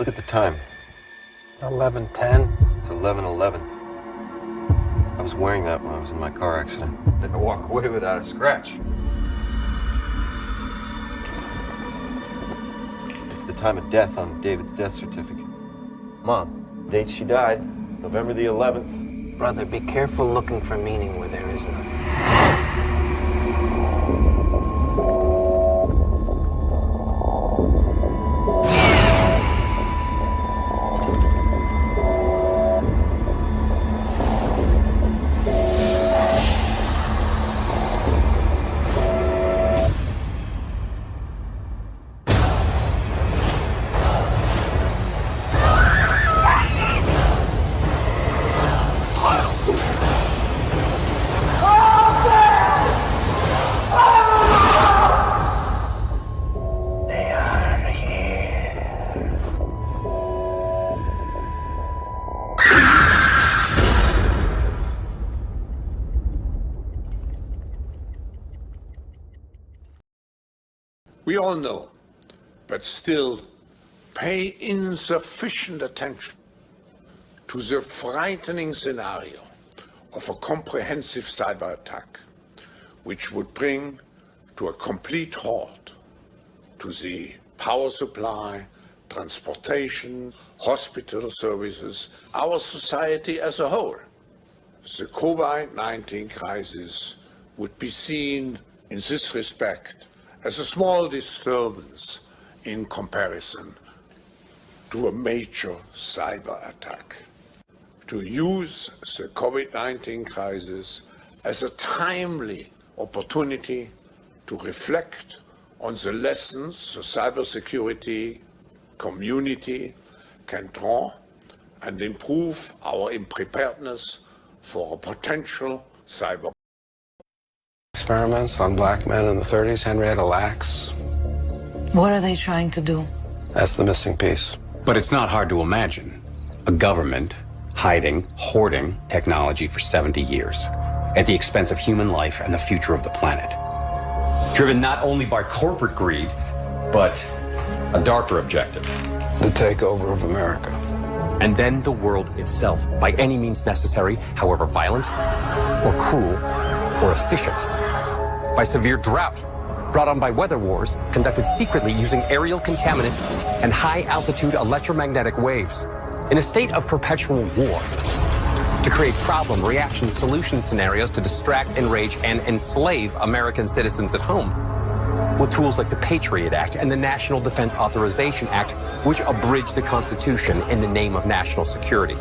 Look at the time. 11:10. It's 11:11. I was wearing that when I was in my car accident. Then to walk away without a scratch. It's the time of death on David's death certificate. Mom, date she died, November the 11th. Brother, be careful looking for meaning where there is none. We all know, but still pay insufficient attention to the frightening scenario of a comprehensive cyber attack, which would bring to a complete halt to the power supply, transportation, hospital services, our society as a whole. The COVID-19 crisis would be seen in this respect as a small disturbance in comparison to a major cyber attack. To use the COVID-19 crisis as a timely opportunity to reflect on the lessons the cybersecurity community can draw and improve our preparedness for a potential cyber. Experiments on black men in the 30s, Henrietta Lacks. What are they trying to do? That's the missing piece. But it's not hard to imagine a government hiding, hoarding technology for 70 years at the expense of human life and the future of the planet. Driven not only by corporate greed, but a darker objective. The takeover of America. And then the world itself, by any means necessary, however violent, or cruel, or efficient. By severe drought, brought on by weather wars, conducted secretly using aerial contaminants and high-altitude electromagnetic waves. In a state of perpetual war, to create problem, reaction, solution scenarios to distract, enrage, and enslave American citizens at home. With tools like the Patriot Act and the National Defense Authorization Act, which abridge the Constitution in the name of national security.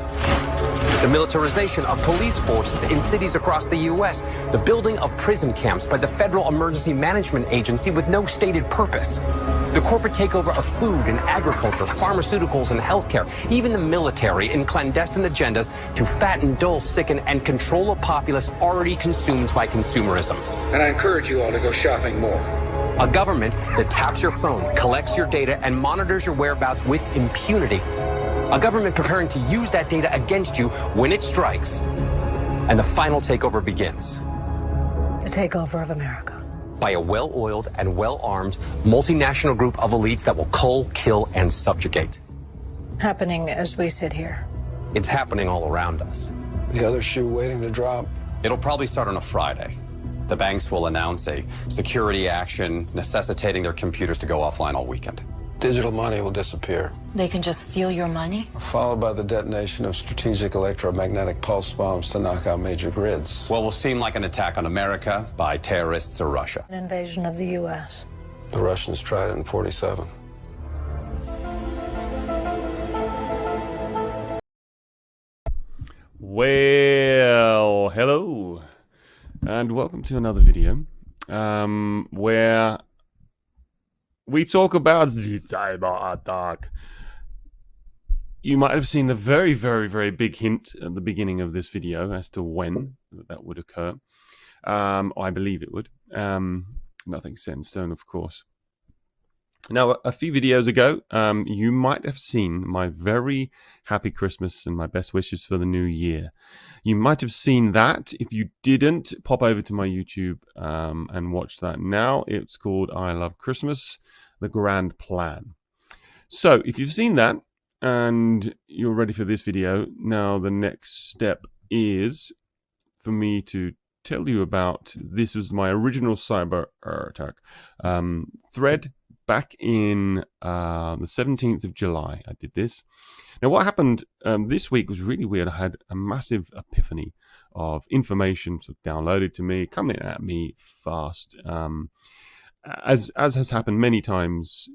The militarization of police forces in cities across the U.S., the building of prison camps by the Federal Emergency Management Agency with no stated purpose, the corporate takeover of food and agriculture, pharmaceuticals and healthcare, even the military in clandestine agendas to fatten, dull, sicken, and control a populace already consumed by consumerism. And I encourage you all to go shopping more. A government that taps your phone, collects your data, and monitors your whereabouts with impunity. A government preparing to use that data against you when it strikes. And the final takeover begins. The takeover of America. By a well-oiled and well-armed multinational group of elites that will cull, kill, and subjugate. Happening as we sit here. It's happening all around us. The other shoe waiting to drop. It'll probably start on a Friday. The banks will announce a security action necessitating their computers to go offline all weekend. Digital money will disappear, They can just steal your money? followed by the detonation of strategic electromagnetic pulse bombs to knock out major grids. What will seem like an attack on America by terrorists or Russia. An invasion of the U.S. The Russians tried it in '47. Well, hello, and welcome to another video where we talk about the cyber attack. You might have seen the very, very, very big hint at the beginning of this video as to when that would occur. I believe it would. Nothing's set in stone, of course. Now, a few videos ago, you might have seen my very happy Christmas and my best wishes for the new year. You might have seen that. If you didn't, pop over to my YouTube and watch that now. It's called I Love Christmas, The Grand Plan. So, if you've seen that, and you're ready for this video. Now the next step is for me to tell you about, this was my original cyber attack thread back in the 17th of July. I did this. Now what happened this week was really weird. I had a massive epiphany of information sort of downloaded to me, coming at me fast, as has happened many times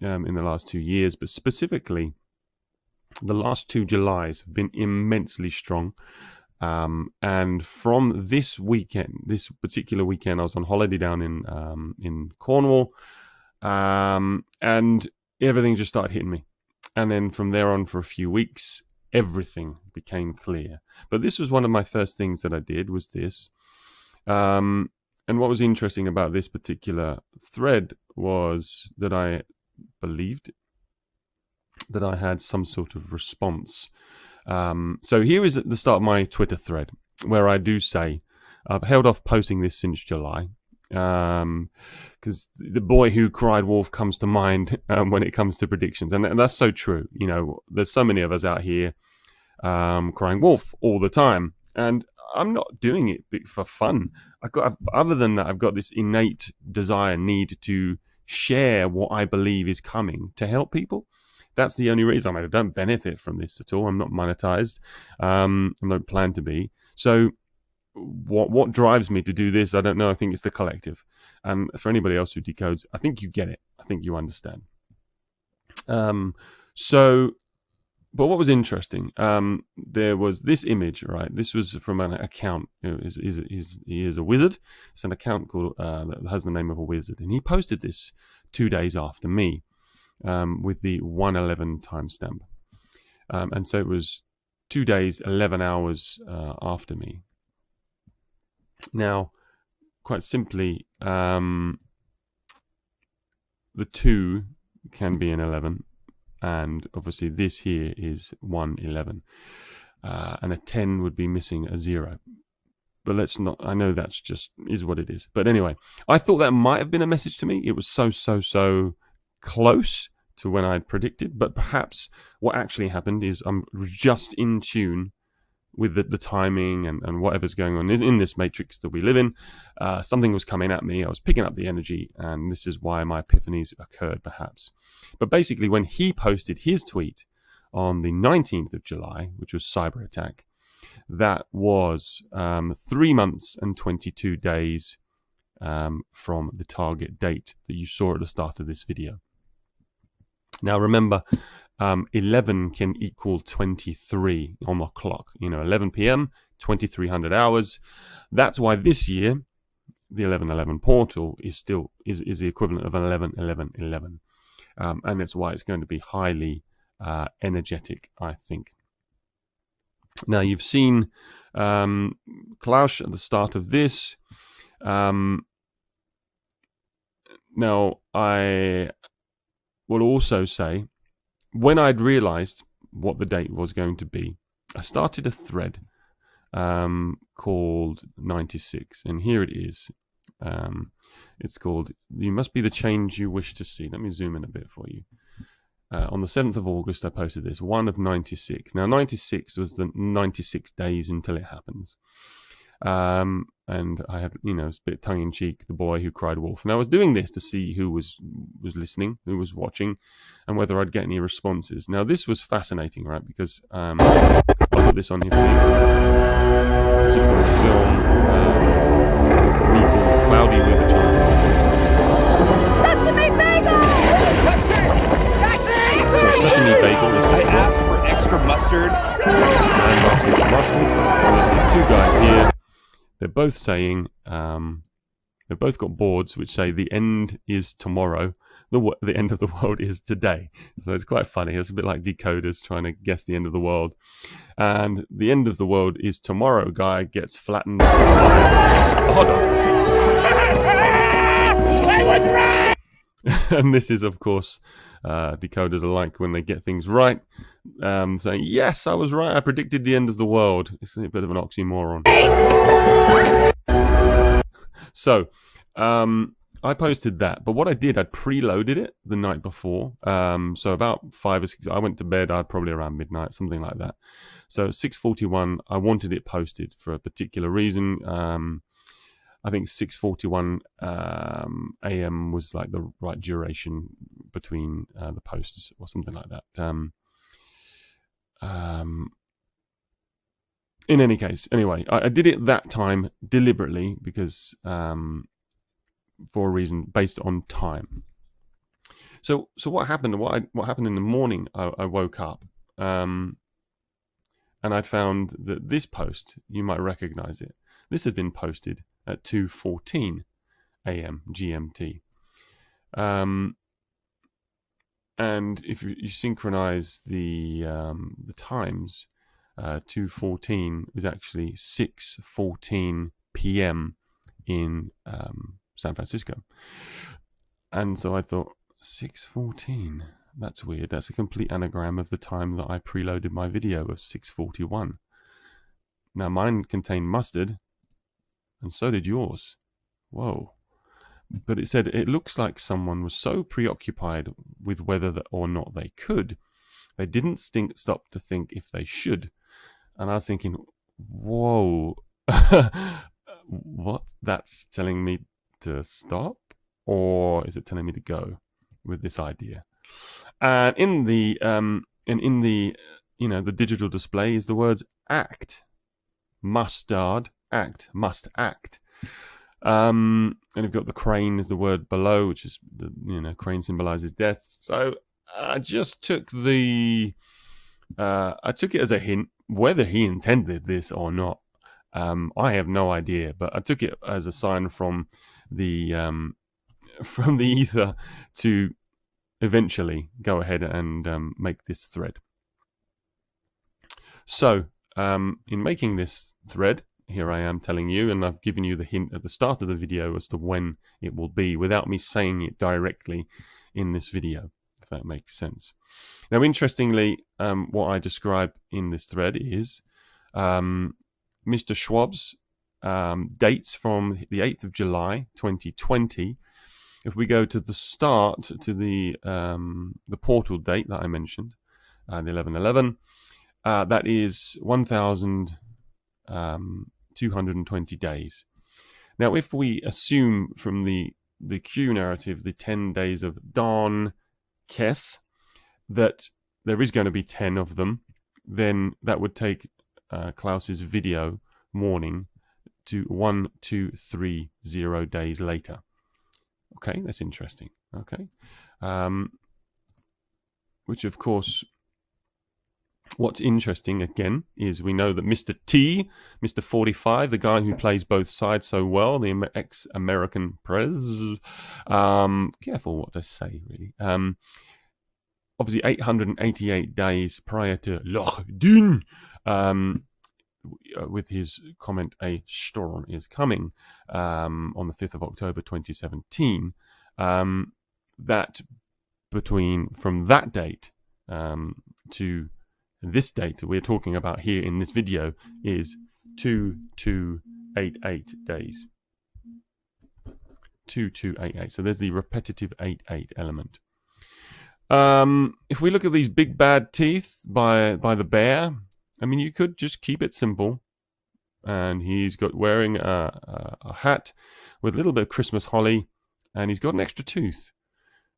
in the last 2 years, but specifically the last 2 Julys have been immensely strong. And from this weekend, this particular weekend, I was on holiday down in Cornwall, and everything just started hitting me. And then from there on for a few weeks, everything became clear. But this was one of my first things that I did, was this. And what was interesting about this particular thread was that I believed that I had some sort of response. So here is at the start of my Twitter thread, where I do say, I've held off posting this since July, because the boy who cried wolf comes to mind when it comes to predictions. And that's so true. You know, there's so many of us out here crying wolf all the time. And I'm not doing it for fun. Other than that, I've got this innate desire, need to share what I believe is coming to help people. That's the only reason. I don't benefit from this at all. I'm not monetized. I don't plan to be. So what drives me to do this, I don't know. I think it's the collective. And for anybody else who decodes, I think you get it. I think you understand. But what was interesting, there was this image, right? This was from an account. He is a wizard. It's an account called that has the name of a wizard. And he posted this 2 days after me. With the 1:11 timestamp. And so it was 2 days, 11 hours after me. Now, quite simply, the 2 can be an 11. And obviously this here is 1:11. And a 10 would be missing a 0. But let's not, I know that's just, is what it is. But anyway, I thought that might have been a message to me. It was so close to when I'd predicted, but perhaps what actually happened is I'm just in tune with the timing and whatever's going on in this matrix that we live in. Something was coming at me. I was picking up the energy, and this is why my epiphanies occurred, perhaps. But basically, when he posted his tweet on the 19th of July, which was cyber attack, that was 3 months and 22 days from the target date that you saw at the start of this video. Now remember, 11 can equal 23 on the clock. 11 p.m., 2300 hours. That's why this year, the 1111 portal is still is the equivalent of 111111, and that's why it's going to be highly energetic, I think. Now you've seen Klaus at the start of this. Now I will also say, when I'd realized what the date was going to be, I started a thread called 96, and here it is. It's called "You Must Be the Change You Wish to See." Let me zoom in a bit for you. On the 7th of August, I posted this, 1 of 96. Now, 96 was the 96 days until it happens. And I had, it's a bit tongue-in-cheek, the boy who cried wolf. And I was doing this to see who was listening, who was watching, and whether I'd get any responses. Now, this was fascinating, right? Because I'll put this on here for you. This is from the film Meatball, Cloudy with a Chance of Sesame bagel! That's it! So, sesame bagel. I asked for extra mustard. I'm asking for mustard. And there's the 2 guys here. They're both saying, they've both got boards which say the end is tomorrow, the end of the world is today. So it's quite funny. It's a bit like decoders trying to guess the end of the world. And the end of the world is tomorrow guy gets flattened by a hot dog. I was right! And this is, of course, decoders are like when they get things right, saying, yes, I was right, I predicted the end of the world. It's a bit of an oxymoron. So, I posted that, but what I did, I'd preloaded it the night before. So about 5 or 6, I went to bed, probably around midnight, something like that. So 6:41, I wanted it posted for a particular reason. I think 6:41 a.m. was like the right duration between the posts or something like that. In any case, anyway, I did it that time deliberately because for a reason based on time. So what happened? What happened in the morning? I woke up and I found that this post, you might recognize it. This had been posted at 2:14 a.m. GMT. And if you synchronize the times, 2:14 was actually 6:14 p.m. in San Francisco. And so I thought, 6:14, that's weird. That's a complete anagram of the time that I preloaded my video of 6:41. Now mine contained mustard, and so did yours. Whoa. But it said it looks like someone was so preoccupied with whether or not they could, they didn't stop to think if they should. And I was thinking, whoa, what? That's telling me to stop? Or is it telling me to go with this idea? And in the the digital display is the words act, mustard, act, must act. And you've got the crane is the word below, which is crane symbolizes death. So I just took it as a hint. Whether he intended this or not, I have no idea. But I took it as a sign from the ether to eventually go ahead and make this thread. So in making this thread, here I am telling you, and I've given you the hint at the start of the video as to when it will be without me saying it directly in this video, if that makes sense. Now, interestingly, what I describe in this thread is Mr. Schwab's dates from the 8th of July, 2020. If we go to the start, to the portal date that I mentioned, the 11/11, that is 1,220 days. Now, if we assume from the Q narrative, the 10 days of Dawn Kess, that there is going to be 10 of them, then that would take Klaus's video morning to 1,230 days later. Okay, that's interesting. Okay. Which, of course, what's interesting, again, is we know that Mr. T, Mr. 45, the guy who plays both sides so well, the ex-American prez, careful what to say, really. Obviously, 888 days prior to Loch Dun, with his comment, a storm is coming, on the 5th of October 2017, that from that date to this date we're talking about here in this video is 2288 days. 2288. So there's the repetitive 88 element. If we look at these big bad teeth by the bear, I mean, you could just keep it simple. And he's got wearing a hat with a little bit of Christmas holly, and he's got an extra tooth.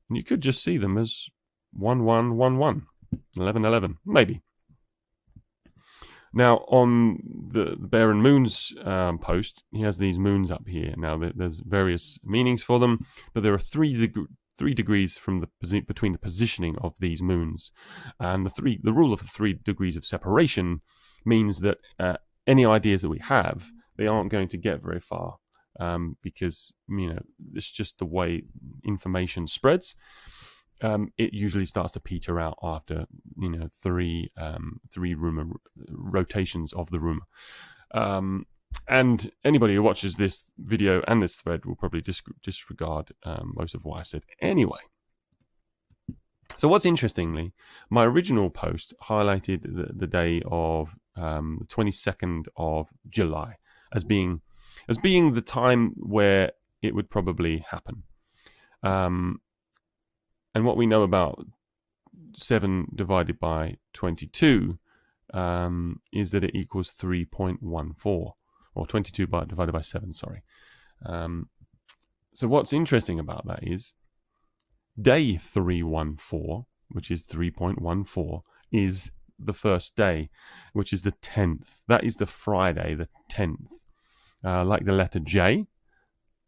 And you could just see them as 1111, 1111, maybe. Now, on the Bear and Moons post, he has these moons up here. Now, there's various meanings for them, but there are three degrees from between the positioning of these moons. And the rule of the 3 degrees of separation means that any ideas that we have, they aren't going to get very far, because it's just the way information spreads. It usually starts to peter out after 3 rumor rotations of the rumor. And anybody who watches this video and this thread will probably disregard most of what I've said anyway. So what's interestingly, my original post highlighted the day of the 22nd of July as being the time where it would probably happen. And what we know about 7 divided by 22 is that it equals 3.14, or 22 divided by 7, sorry. So what's interesting about that is day 314, which is 3.14, is the first day, which is the 10th. That is the Friday, the 10th. Like the letter J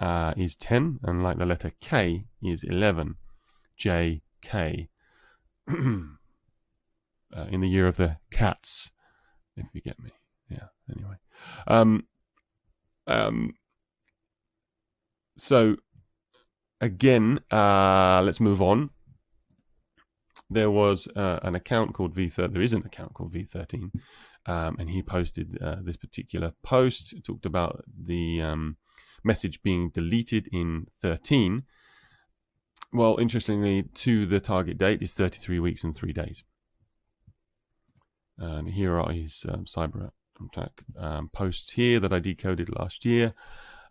is 10, and like the letter K is 11. J, K. In the year of the cats, if you get me. Yeah, anyway. So, again, let's move on. There was an account called V13. There is an account called V13, and he posted this particular post. It talked about the message being deleted in 13. Well, interestingly, to the target date is 33 weeks and 3 days. And here are his cyber attack posts here that I decoded last year.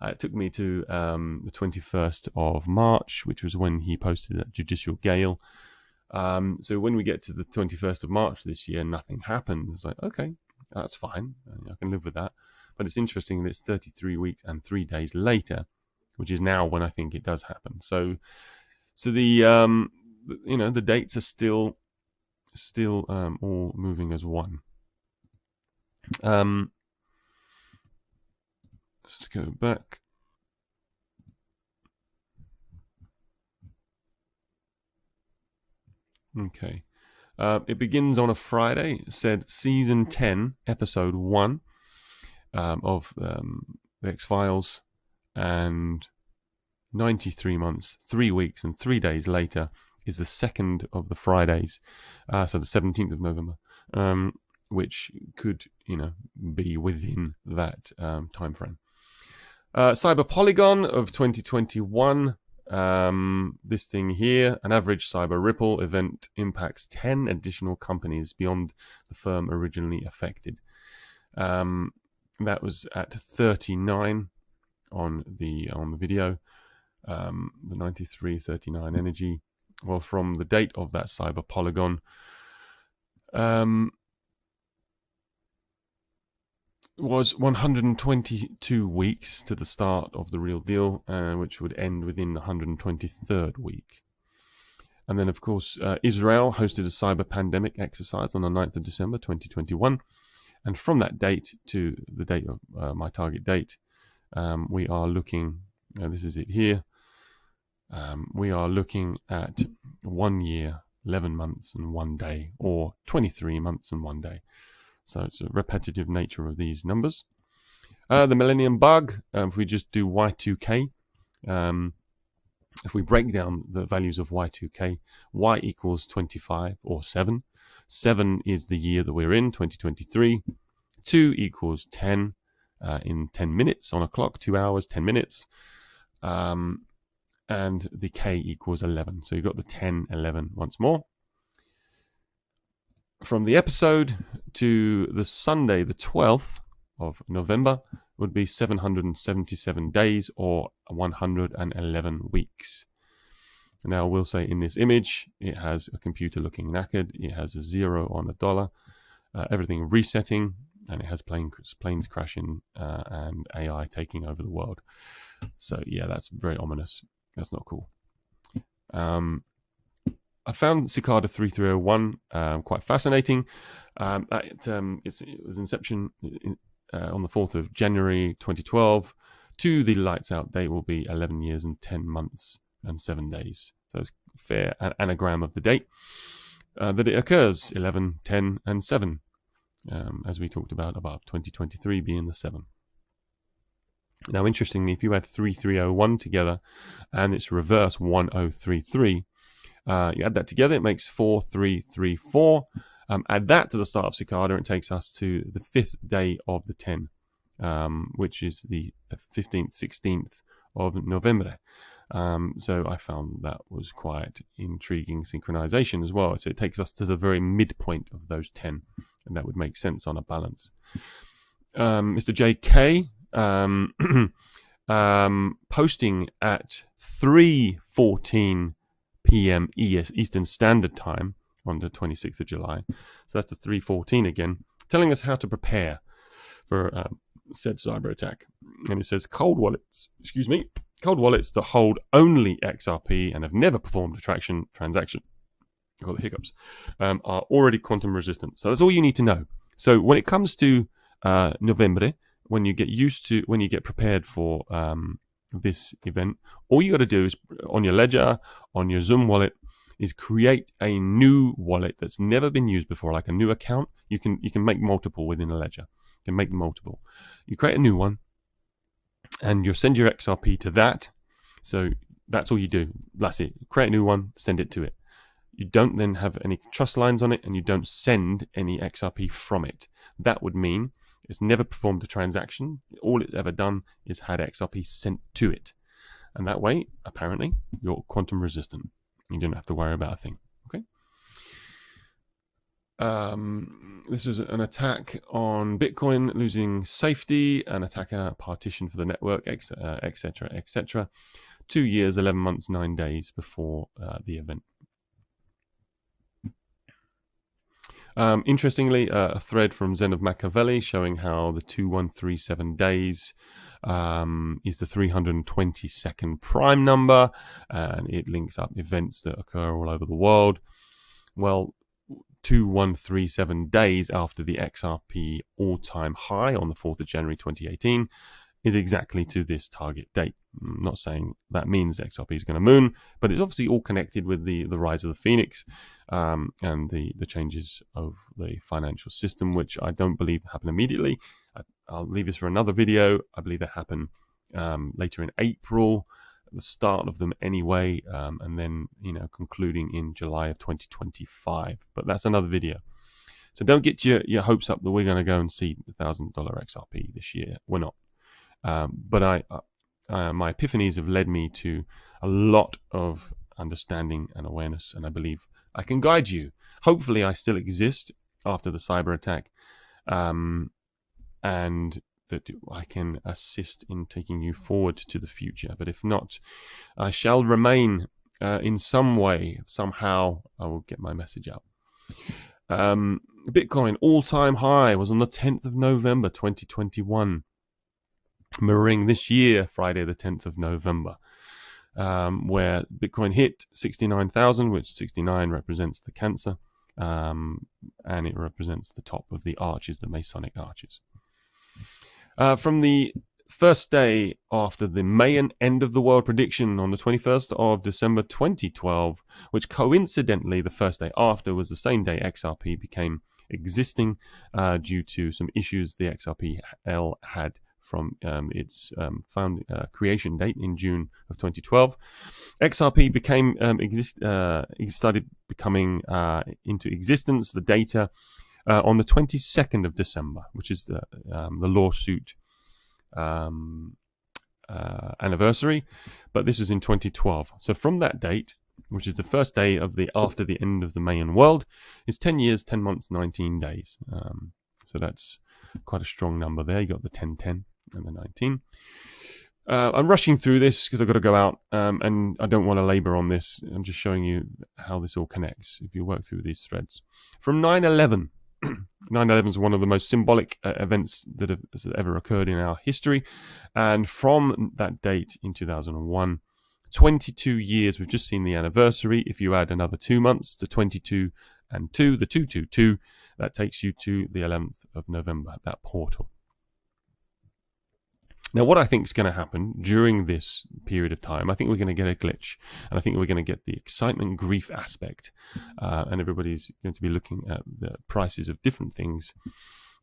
It took me to the 21st of March, which was when he posted that judicial gale. So when we get to the 21st of March this year, nothing happened. It's like, okay, that's fine. I can live with that. But it's interesting that it's 33 weeks and 3 days later, which is now when I think it does happen. So the the dates are still all moving as one. Let's go back. Okay. It begins on a Friday. It said season 10, episode 1 of the X-Files, and 93 months, 3 weeks, and 3 days later is the second of the Fridays, so the 17th of November, which could, be within that time frame. Cyber Polygon of 2021. This thing here, an average cyber ripple event impacts 10 additional companies beyond the firm originally affected. That was at 39 on the video. The 9339 energy. Well, from the date of that cyber polygon, was 122 weeks to the start of the real deal, which would end within the 123rd week. And then, of course, Israel hosted a cyber pandemic exercise on the 9th of December 2021. And from that date to the date of my target date, we are looking, this is it here, we are looking at 1 year, 11 months and 1 day, or 23 months and 1 day. So it's a repetitive nature of these numbers. The Millennium Bug, if we just do Y2K, if we break down the values of Y2K, Y equals 25 or 7. 7 is the year that we're in, 2023. 2 equals 10 in 10 minutes on a clock, 2 hours, 10 minutes. And the K equals 11. So you've got the 10, 11 once more. From the episode to the Sunday, the 12th of November, would be 777 days or 111 weeks. Now, I will say in this image, it has a computer looking knackered. It has a 0 on a dollar, everything resetting, and it has planes crashing and AI taking over the world. So, yeah, that's very ominous. That's not cool. I found Cicada 3301 quite fascinating. It was inception on the 4th of January 2012. To the lights out date will be 11 years and 10 months and 7 days. So it's a fair anagram of the date that it occurs, 11, 10, and 7, as we talked about 2023 being the 7. Now, interestingly, if you add 3301 together and its reverse 1033, you add that together, it makes 4334. Add that to the start of Cicada, it takes us to the 5th day of the 10, which is the 15th, 16th of November. So I found that was quite intriguing synchronization as well. So it takes us to the very midpoint of those 10, and that would make sense on a balance. Mr. JK posting at 3:14 p.m. Eastern Standard Time on the 26th of July. So that's the 3:14 again, telling us how to prepare for said cyber attack. And it says cold wallets that hold only XRP and have never performed a transaction, I got the hiccups, are already quantum resistant. So that's all you need to know. So when it comes to November, when you get prepared for this event, all you got to do is on your Ledger, on your Zoom wallet, is create a new wallet that's never been used before, like a new account. You can make multiple within a Ledger. You can make multiple. You create a new one, and you'll send your XRP to that. So that's all you do. That's it. Create a new one, send it to it. You don't then have any trust lines on it, and you don't send any XRP from it. That would mean it's never performed a transaction. All it's ever done is had XRP sent to it. And that way, apparently, you're quantum resistant. You don't have to worry about a thing. Okay. This is an attack on Bitcoin losing safety, an attacker partitioned for the network, etc., etc. 2 years, 11 months, 9 days before the event. Interestingly, a thread from Zen of Machiavelli showing how the 2137 days is the 322nd prime number, and it links up events that occur all over the world. Well, 2137 days after the XRP all-time high on the 4th of January 2018 is exactly to this target date. I'm not saying that means XRP is going to moon, but it's obviously all connected with the rise of the Phoenix and the changes of the financial system, which I don't believe happen immediately. I'll leave this for another video. I believe they happen later in April, the start of them anyway, and then concluding in July of 2025. But that's another video. So don't get your hopes up that we're going to go and see the $1,000 XRP this year. We're not. But my epiphanies have led me to a lot of understanding and awareness, and I believe I can guide you. Hopefully I still exist after the cyber attack, and that I can assist in taking you forward to the future. But if not, I shall remain in some way, somehow. I will get my message out. Bitcoin all-time high was on the 10th of November 2021. Mirroring this year, Friday the 10th of November, where Bitcoin hit 69,000, which 69 represents the Cancer, and it represents the top of the arches, the Masonic arches. From the first day after the Mayan end of the world prediction on the 21st of December 2012, which coincidentally the first day after was the same day XRP became existing due to some issues the XRPL had from its creation date in June of 2012. XRP became started becoming into existence, the data, on the 22nd of December, which is the lawsuit anniversary, but this was in 2012. So from that date, which is the first day of after the end of the Mayan world, is 10 years, 10 months, 19 days. So that's quite a strong number there. You got the 1010 and the 19. I'm rushing through this because I've got to go out, and I don't want to labor on this. I'm just showing you how this all connects if you work through these threads. From 9/11, 9/11 is one of the most symbolic events that have ever occurred in our history, and from that date in 2001, 22 years, we've just seen the anniversary. If you add another 2 months to 22 and 2, the 222, that takes you to the 11th of November, that portal. Now, what I think is going to happen during this period of time, I think we're going to get a glitch, and I think we're going to get the excitement grief aspect, and everybody's going to be looking at the prices of different things.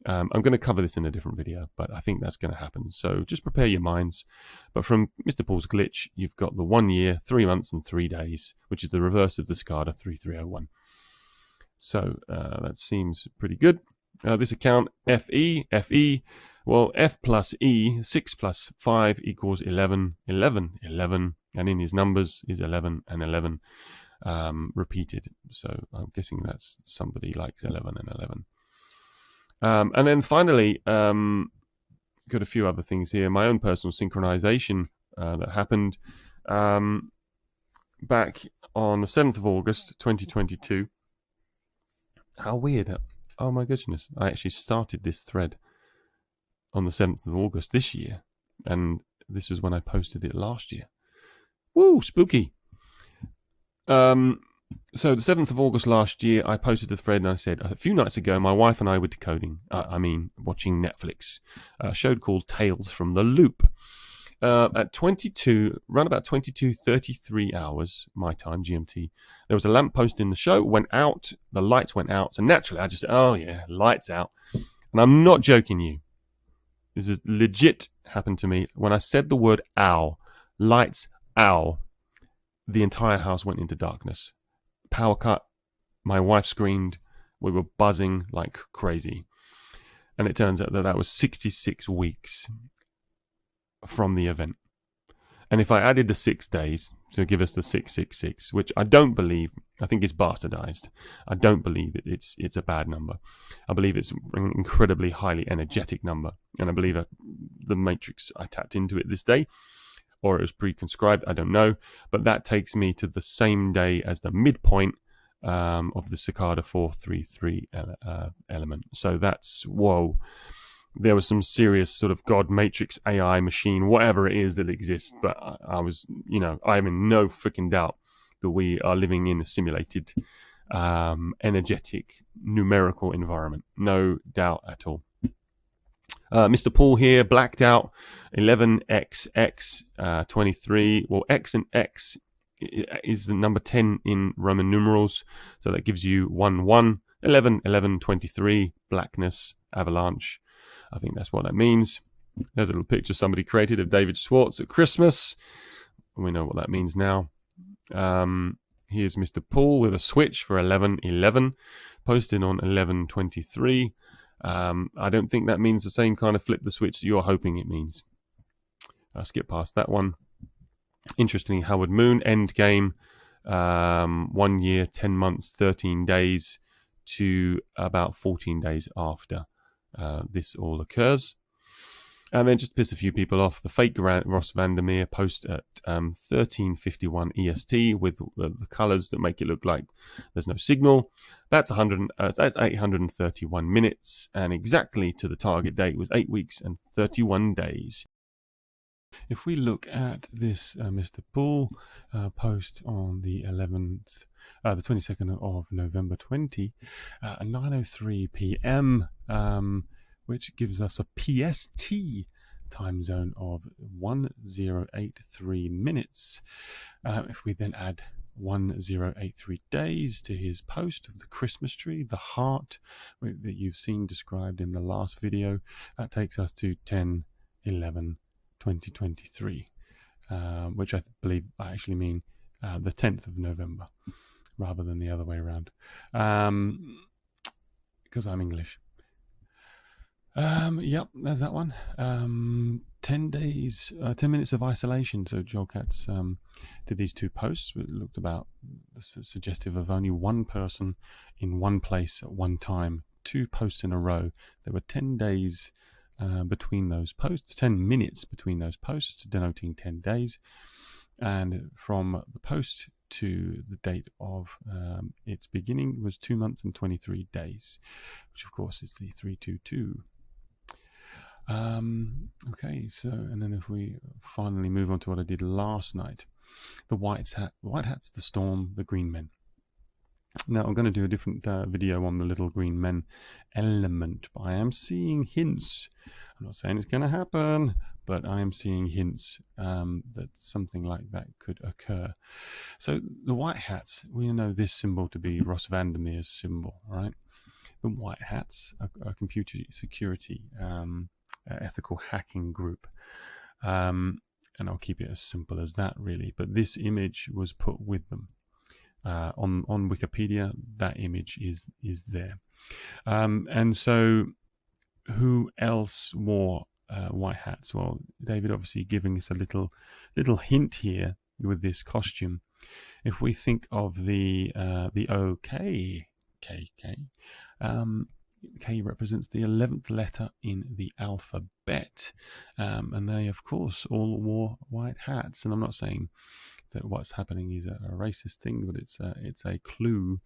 I'm going to cover this in a different video, but I think that's going to happen. So just prepare your minds. But from Mr. Paul's glitch, you've got the 1 year, 3 months, and 3 days, which is the reverse of the SCADA 3301. So that seems pretty good. This account, FE, well, F plus E, 6 plus 5 equals 11, 11, 11, and in his numbers is 11 and 11 repeated. So I'm guessing that's somebody likes 11 and 11. And then finally, got a few other things here. My own personal synchronization that happened back on the 7th of August, 2022. How weird. Oh my goodness. I actually started this thread on the 7th of August this year. And this was when I posted it last year. Woo, spooky. So the 7th of August last year, I posted a thread and I said, a few nights ago, my wife and I were decoding, watching Netflix, a show called Tales from the Loop. At around about 22:33 hours, my time, GMT, there was a lamppost in the show, went out, the lights went out. So naturally, I just said, oh yeah, lights out. And I'm not joking you. This is legit happened to me. When I said the word ow, lights, ow, the entire house went into darkness. Power cut. My wife screamed. We were buzzing like crazy. And it turns out that that was 66 weeks from the event. And if I added the 6 days to give us the 666, which I don't believe, I think it's bastardized. I don't believe it's a bad number. I believe it's an incredibly highly energetic number. And I believe the matrix, I tapped into it this day, or it was pre-conscribed, I don't know. But that takes me to the same day as the midpoint of the Cicada 433 element. So that's, whoa. There was some serious sort of God matrix AI machine, whatever it is that exists. But I was, I'm in no freaking doubt that we are living in a simulated, energetic, numerical environment. No doubt at all. Mr. Paul here, blacked out, 11XX 23. Well, X and X is the number 10 in Roman numerals. So that gives you 1, 1, 11, 11, 23, blackness, avalanche. I think that's what that means. There's a little picture somebody created of David Schwartz at Christmas. We know what that means now. Here's Mr. Paul with a switch for 1111, posted on 1123. I don't think that means the same kind of flip the switch that you're hoping it means. I'll skip past that one. Interestingly, Howard Moon, end game, 1 year, 10 months, 13 days to about 14 days after this all occurs. And then just to piss a few people off, the fake Ross Vandermeer post at 13:51 EST with the colors that make it look like there's no signal. That's 831 minutes, and exactly to the target date was 8 weeks and 31 days. If we look at this Mr. Bull post on the 11th, the 22nd of November 20, at 9:03 p.m., which gives us a PST time zone of 1083 minutes. If we then add 1083 days to his post of the Christmas tree, the heart that you've seen described in the last video, that takes us to 10/11/2023, which I believe I actually mean the 10th of November rather than the other way around, because I'm English. Yep, there's that one. 10 days, 10 minutes of isolation. So Joel Katz did these two posts. It looked about suggestive of only one person in one place at one time. 2 posts in a row. There were 10 days between those posts, 10 minutes between those posts, denoting 10 days. And from the post to the date of its beginning was 2 months and 23 days, which of course is the 322. Okay, so, and then if we finally move on to what I did last night, the white hats, the storm, the green men. Now I'm going to do a different video on the little green men element, but I am seeing hints. I'm not saying it's going to happen, but I am seeing hints that something like that could occur. So the white hats, we know this symbol to be Ross Vandermeer's symbol, right? The white hats are computer security, ethical hacking group. And I'll keep it as simple as that, really. But this image was put with them. On Wikipedia, that image is there. And so who else wore white hats? Well, David obviously giving us a little hint here with this costume. If we think of the OK, K represents the 11th letter in the alphabet. And they, of course, all wore white hats. And I'm not saying that what's happening is a racist thing, but it's a clue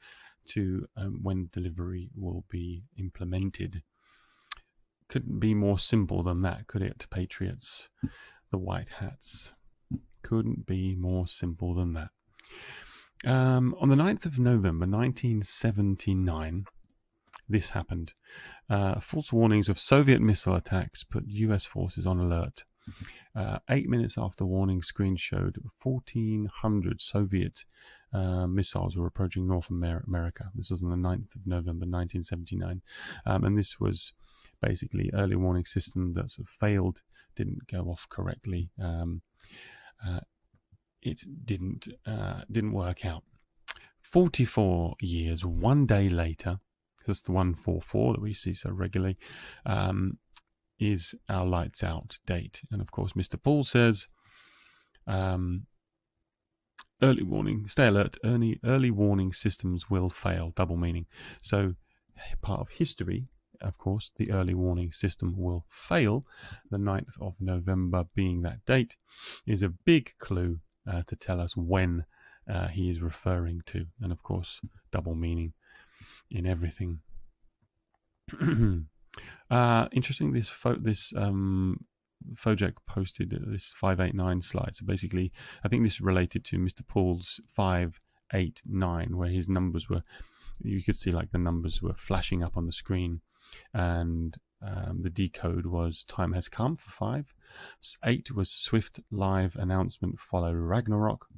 to when delivery will be implemented. Couldn't be more simple than that, could it, Patriots? The white hats. Couldn't be more simple than that. On the 9th of November 1979, this happened. False warnings of Soviet missile attacks put US forces on alert. 8 minutes after warning screen showed 1,400 Soviet missiles were approaching North America. This was on the 9th of November 1979. And this was basically early warning system that sort of failed, didn't go off correctly. It didn't work out. 44 years, 1 day later, that's the 144 that we see so regularly, is our lights out date. And of course, Mr. Paul says, early warning, stay alert, early warning systems will fail, double meaning. So part of history, of course, the early warning system will fail. The 9th of November being that date is a big clue to tell us when he is referring to. And of course, double meaning in everything. Interesting, this Fojek posted this 589 slide. So basically, I think this is related to Mr. Paul's 589, where his numbers were, you could see like the numbers were flashing up on the screen, and the decode was time has come for 5. 8 was swift live announcement follow Ragnarok,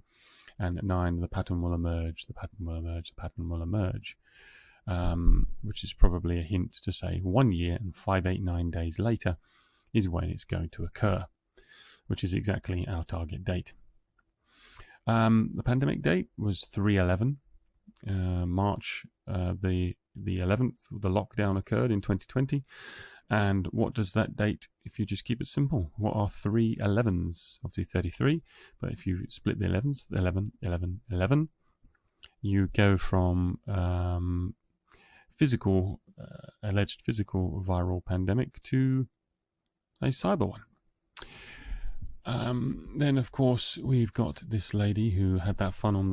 and 9 the pattern will emerge, the pattern will emerge, the pattern will emerge. Which is probably a hint to say 1 year and 589 days later is when it's going to occur, which is exactly our target date. The pandemic date was 3/11, March the 11th. The lockdown occurred in 2020. And what does that date, if you just keep it simple, what are 3 11s? Obviously 33, but if you split the 11s, 11, 11, 11, you go from alleged physical viral pandemic to a cyber one. Then, of course, we've got this lady who had that fun on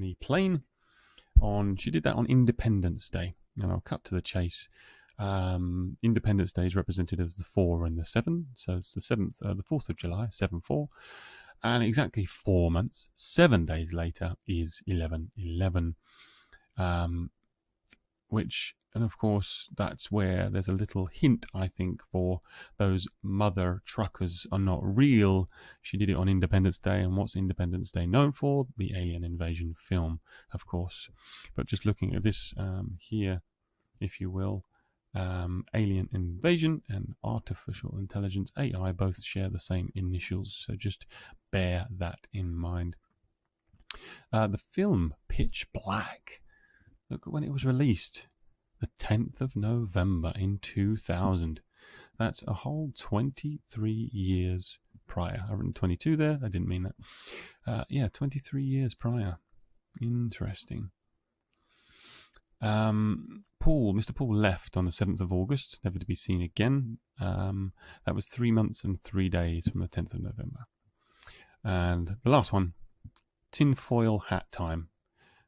the plane. She did that on Independence Day, and I'll cut to the chase. Independence Day is represented as the 4 and the 7, so it's the 4th of July, 7/4, and exactly 4 months, 7 days later is 11/11. And of course, that's where there's a little hint, I think, for those mother truckers are not real. She did it on Independence Day, and what's Independence Day known for? The alien invasion film, of course. But just looking at this here, if you will, alien invasion and artificial intelligence, AI, both share the same initials, so just bear that in mind. The film Pitch Black, look at when it was released, the 10th of November in 2000. That's a whole 23 years prior. I've written 22 there, I didn't mean that. Yeah, 23 years prior. Interesting. Mr. Paul left on the 7th of August, never to be seen again. That was 3 months and 3 days from the 10th of November. And the last one, tinfoil hat time.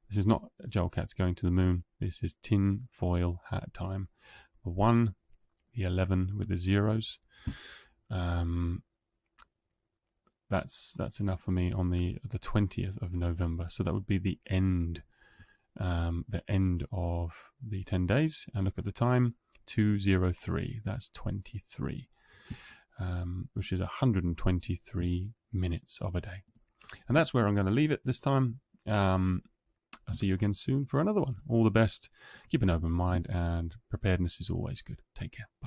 This is not Joel Katz going to the moon. This is tinfoil hat time. The 1, the 11 with the zeros. That's enough for me on the 20th of November. So that would be the end of the 10 days. And look at the time, 2:03. That's 23, which is 123 minutes of a day. And that's where I'm going to leave it this time. I'll see you again soon for another one. All the best. Keep an open mind, and preparedness is always good. Take care. Bye.